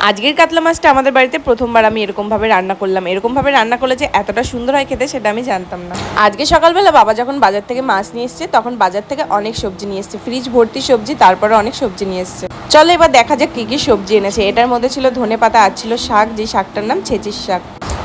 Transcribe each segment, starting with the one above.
আজকের কাতলা মাছটা আমাদের বাড়িতে প্রথমবার আমি এরকমভাবে রান্না করলাম। এরকমভাবে রান্না করলে যে এতটা সুন্দর হয় খেতে সেটা আমি জানতাম না। আজকে সকালবেলা বাবা যখন বাজার থেকে মাছ নিয়ে এসছে তখন বাজার থেকে অনেক সবজি নিয়ে এসছে, ফ্রিজ ভর্তি সবজি, তারপরে অনেক সবজি নিয়ে এসছে। চলো এবার দেখা যাক কি কি সবজি এনেছে। এটার মধ্যে ছিল ধনেপাতা, আর ছিল শাক, যে শাকটার নাম ছেচির শাক।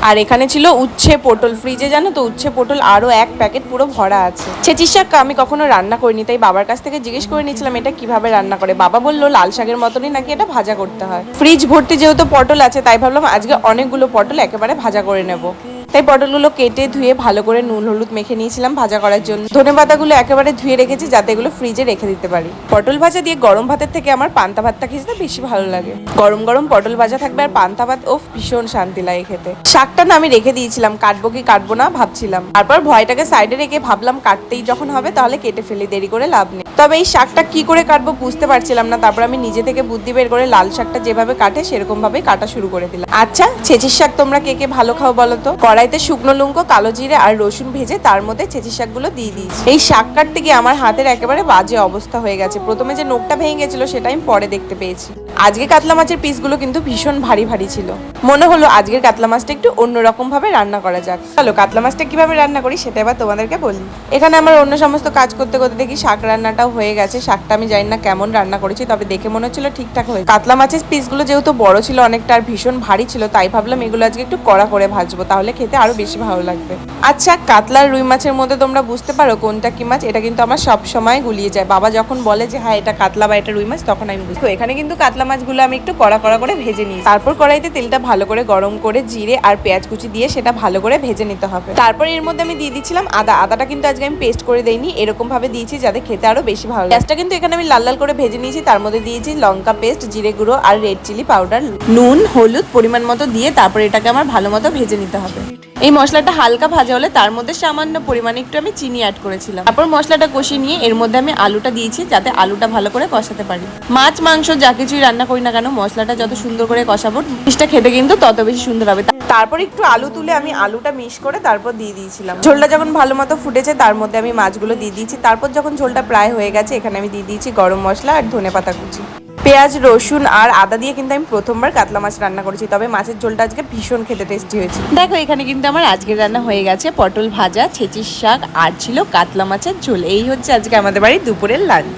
আর এখানে ছিল উচ্ছে পটল, ফ্রিজে জানো তো উচ্ছে পটল আরও এক প্যাকেট পুরো ভরা আছে। ছেচির শাক আমি কখনো রান্না করিনি, তাই বাবার কাছ থেকে জিজ্ঞেস করে নিয়েছিলাম এটা কিভাবে রান্না করে। বাবা বললো লাল শাকের মতনই নাকি এটা ভাজা করতে হয়। ফ্রিজ ভর্তি যেহেতু পটল আছে তাই ভাবলাম আজকে অনেকগুলো পটল একেবারে ভাজা করে নেব। তাই পটলগুলো কেটে ধুয়ে ভালো করে নুন হলুদ মেখে নিয়েছিলাম ভাজা করার জন্য। ধনেপাতাগুলো একেবারে ধুয়ে রেখেছি যাতে এগুলো ফ্রিজে রেখে দিতে পারি। পটল ভাজা দিয়ে গরম ভাতের থেকে আমার পান্তা ভাতটা খেতে বেশি ভালো লাগে। গরম গরম পটল ভাজা থাকবে আর পান্তা ভাত, ও ভীষণ শান্তি লাগে খেতে। শাকটা না আমি রেখে দিয়েছিলাম, কাটবো কি কাটবো না ভাবছিলাম। তারপর ভয়টাকে সাইডে রেখে ভাবলাম কাটতেই যখন হবে তাহলে কেটে ফেলি, দেরি করে লাভ নেই। তবে এই শাকটা কি করে কাটবো বুঝতে পারছিলাম না। তারপর আমি নিজে থেকে বুদ্ধি বের করে লাল শাকটা যেভাবে কাটে সেরকম ভাবে কাটা শুরু করে দিলাম। আচ্ছা, ছেচির শাক তোমরা কে কে ভালো খাও বলো তো? কড়াইতে শুকনো লঙ্কা, কালো জিরে আর রসুন ভেজে তার মধ্যে ছেচির শাকগুলো দিয়ে দিয়েছি। এই শাক কাটতে গিয়ে আমার হাতের একেবারে বাজে অবস্থা হয়ে গেছে। প্রথমে যে নোকটা ভেঙে গেছিল সেটা আমি পরে দেখতে পেয়েছি। আজকে কাতলা মাছের পিসগুলো কিন্তু ভীষণ ভারী ভারী ছিল। মনে হলো আজকের কাতলা মাছটা একটু অন্যরকম ভাবে রান্না করা যাক। চলো কাতলা মাছটা কিভাবে রান্না করি সেটা এবার তোমাদেরকে বলি। এখানে আমার অন্য সমস্ত কাজ করতে করতে দেখি শাক রান্নাটাও হয়ে গেছে। শাকটা আমি জানি না কেমন রান্না করেছি, তবে দেখে মনে হচ্ছিল ঠিকঠাক হয়েছে। কাতলা মাছের পিসগুলো যেহেতু বড় ছিল অনেকটা আর ভীষণ ভারী ছিল, তাই ভাবলাম এগুলো আজকে একটু কড়া করে ভাজবো, তাহলে খেতে আরো বেশি ভালো লাগবে। আচ্ছা, কাতলার রুই মাছের মধ্যে তোমরা বুঝতে পারো কোনটা কি মাছ? এটা কিন্তু আমার সব সময় গুলিয়ে যায়। বাবা যখন বলে যে হ্যাঁ এটা কাতলা বা এটা রুই মাছ, তখন আমি বুঝি। এখানে কিন্তু কাতলা মাছগুলো আমি একটু কড়া কড়া করে ভেজে নিই। তারপর কড়াইতে তেলটা ভালো করে গরম করে জিরে আর পেঁয়াজ কুচি দিয়ে সেটা ভালো করে ভেজে নিতে হবে। তারপর এর মধ্যে আমি দিয়ে দিচ্ছিলাম আদা। আদাটা কিন্তু আজকে আমি পেস্ট করে দেইনি, এরকম ভাবে দিয়েছি যাতে খেতে আরো বেশি ভালো লাগে। পেঁয়াজটা কিন্তু এখানে আমি লাল লাল করে ভেজে নিয়েছি। তার মধ্যে দিয়েছি লঙ্কা পেস্ট, জিরে গুঁড়ো আর রেড চিলি পাউডার, নুন হলুদ পরিমাণ মতো দিয়ে তারপর এটাকে আমার ভালো মতো ভেজে নিতে হবে। এই মশলাটা হালকা ভাজা হলে তার মধ্যে সামান্য পরিমাণে একটু আমি চিনি অ্যাড করেছিলাম। তারপর মশলাটা কষিয়ে নিয়ে এর মধ্যে আমি আলুটা দিয়েছি যাতে আলুটা ভালো করে কষাতে পারি। মাছ মাংস যা কিছুই রান্না করি না কেন মশলাটা যত সুন্দর করে কষাবো জিনিসটা খেতে কিন্তু তত বেশি সুন্দর হবে। তারপর একটু আলু তুলে আমি আলুটা মিক্স করে তারপর দিয়ে দিয়েছিলাম। ঝোলটা যখন ভালো মতো ফুটেছে তার মধ্যে আমি মাছগুলো দিয়ে দিয়েছি। তারপর যখন ঝোলটা প্রায় হয়ে গেছে এখানে আমি দিয়ে দিয়েছি গরম মশলা আর ধনেপাতা কুচি। পেঁয়াজ রসুন আর আদা দিয়ে কিন্তু আমি প্রথমবার কাতলা মাছ রান্না করেছি, তবে মাছের ঝোলটা আজকে ভীষণ খেতে টেস্টি হয়েছে। দেখো এখানে কিন্তু আমার আজকের রান্না হয়ে গেছে। পটল ভাজা, ছেচির শাক আর ছিল কাতলা মাছের ঝোল। এই হচ্ছে আজকে আমাদের বাড়ির দুপুরের লাঞ্চ।